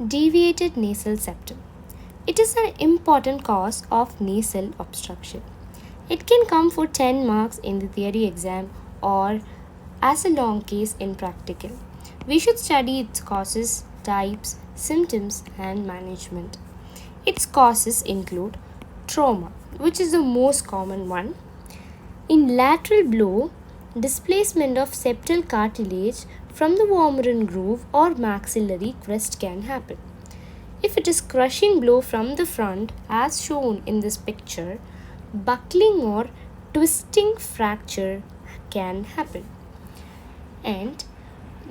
Deviated nasal septum. It is an important cause of nasal obstruction. It can come for 10 marks in the theory exam or as a long case in practical. We should study its causes, types, symptoms, and management. Its causes include trauma, which is the most common one. In lateral blow, displacement of septal cartilage from the vomeron groove or maxillary crest can happen. If it is crushing blow from the front as shown in this picture, buckling or twisting fracture can happen. And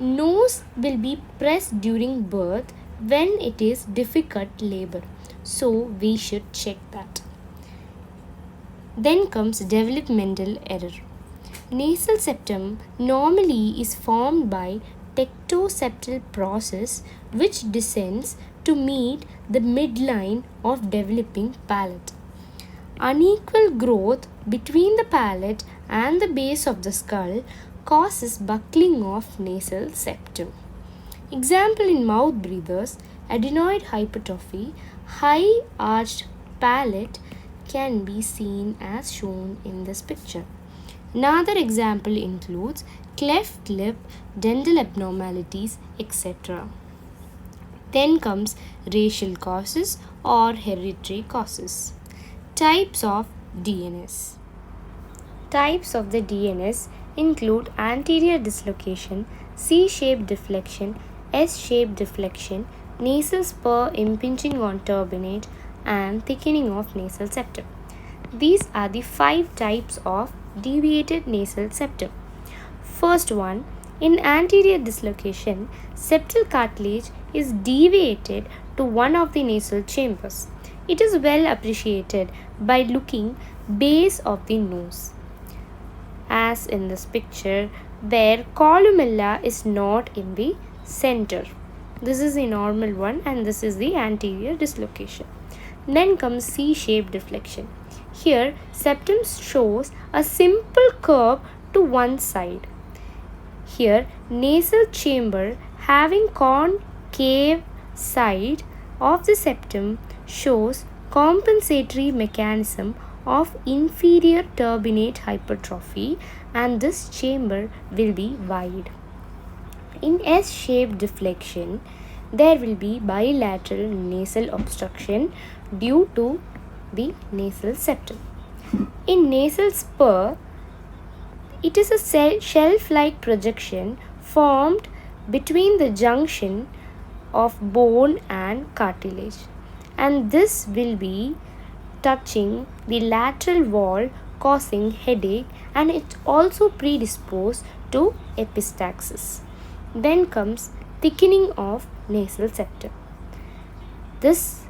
nose will be pressed during birth when it is difficult labor. So we should check that. Then comes developmental error. Nasal septum normally is formed by tectoseptal process which descends to meet the midline of developing palate. Unequal growth between the palate and the base of the skull causes buckling of nasal septum. Example in mouth breathers, adenoid hypertrophy, high arched palate can be seen as shown in this picture. Another example includes cleft lip, dental abnormalities, etc. Then comes racial causes or hereditary causes. Types of DNS. Types of the DNS include anterior dislocation, C-shaped deflection, S-shaped deflection, nasal spur impinging on turbinate, and thickening of nasal septum. These are the 5 types of deviated nasal septum. First one, in anterior dislocation, septal cartilage is deviated to one of the nasal chambers. It is well appreciated by looking base of the nose, as in this picture where columella is not in the center. This is the normal one and this is the anterior dislocation. Then comes C-shaped deflection. Here septum shows a simple curve to one side. Here nasal chamber having concave side of the septum shows compensatory mechanism of inferior turbinate hypertrophy, and this chamber will be wide. In S-shaped deflection, there will be bilateral nasal obstruction due to the nasal septum. In nasal spur, it is a shelf-like projection formed between the junction of bone and cartilage, and this will be touching the lateral wall causing headache, and it also predisposed to epistaxis. Then comes thickening of nasal septum. This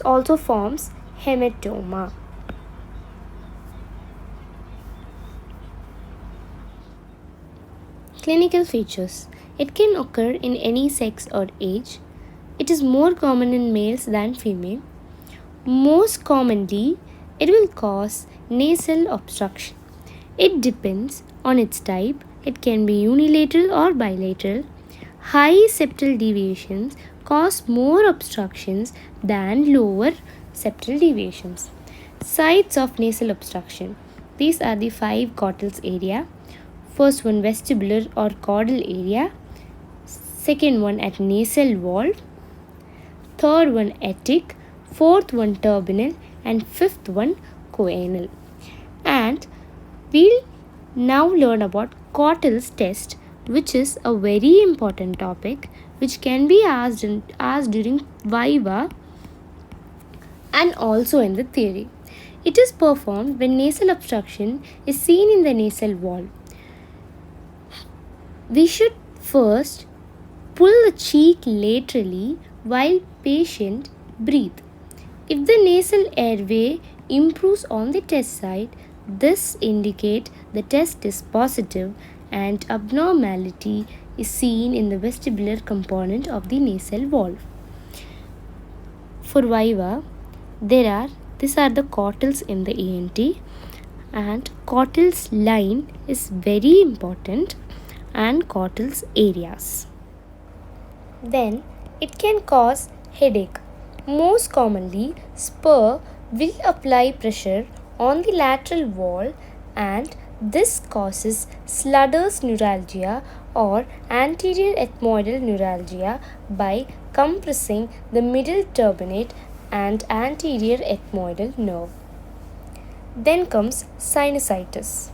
also forms hematoma. Clinical features. It can occur in any sex or age. It is more common in males than female. Most commonly, it will cause nasal obstruction. It depends on its type. It can be unilateral or bilateral. High septal deviations cause more obstructions than lower septal deviations. Sites of nasal obstruction. These are the 5 cottals area. First one vestibular or caudal area. Second one at nasal wall. Third one atic. Fourth one turbinal, and fifth one choanal. And we'll now learn about Cottle's test, which is a very important topic which can be asked during viva and also in the theory. It is performed when nasal obstruction is seen in the nasal wall. We should first pull the cheek laterally while patient breathe. If the nasal airway improves on the test site, this indicates the test is positive and abnormality is seen in the vestibular component of the nasal wall. For viva, these are the cottals in the ENT. and Cottel's line is very important and Cottel's areas. Then it can cause headache. Most commonly, spur will apply pressure on the lateral wall and this causes Sludder's neuralgia or anterior ethmoidal neuralgia by compressing the middle turbinate and anterior ethmoidal nerve. Then comes sinusitis.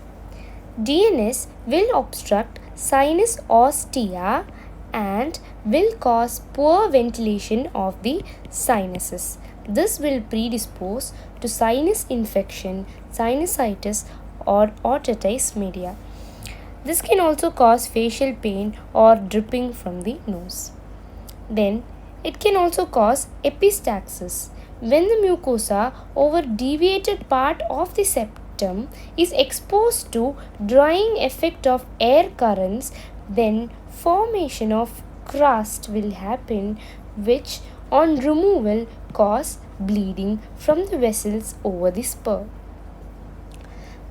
DNS will obstruct sinus ostia and will cause poor ventilation of the sinuses. This will predispose to sinus infection, sinusitis, or otitis media. This can also cause facial pain or dripping from the nose. Then it can also cause epistaxis. When the mucosa over deviated part of the septum is exposed to drying effect of air currents, then formation of crust will happen which on removal cause bleeding from the vessels over the spur.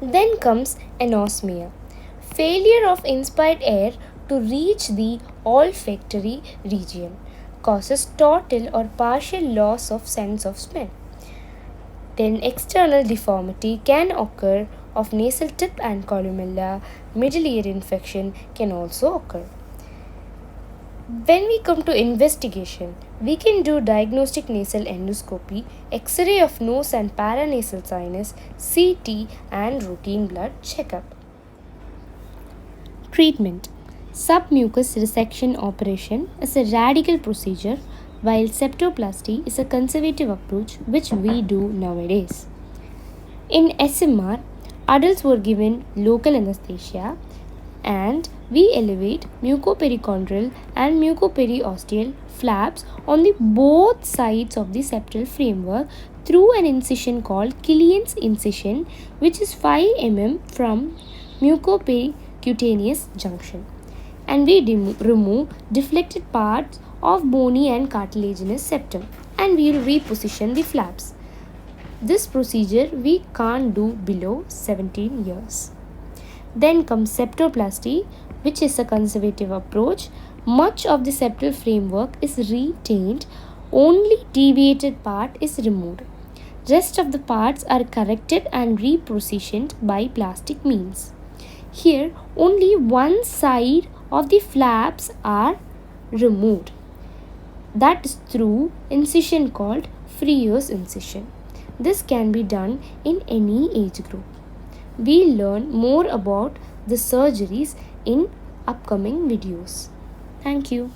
Then comes anosmia. Failure of inspired air to reach the olfactory region causes total or partial loss of sense of smell. Then external deformity can occur of nasal tip and columella. Middle ear infection can also occur. When we come to investigation, we can do diagnostic nasal endoscopy, X-ray of nose and paranasal sinus, CT and routine blood checkup. Treatment. Submucous resection operation is a radical procedure while septoplasty is a conservative approach which we do nowadays. In SMR, adults were given local anesthesia and we elevate mucoperichondral and mucoperiosteal flaps on the both sides of the septal framework through an incision called Killian's incision which is 5 mm from mucopericutaneous junction. And we remove deflected parts of bony and cartilaginous septum and we will reposition the flaps. This procedure we can't do below 17 years. Then comes septoplasty, which is a conservative approach. Much of the septal framework is retained, only deviated part is removed. Rest of the parts are corrected and repositioned by plastic means. Here, only one side of the flaps are removed. That is through incision called Freer's incision. This can be done in any age group. We'll learn more about the surgeries in upcoming videos. Thank you.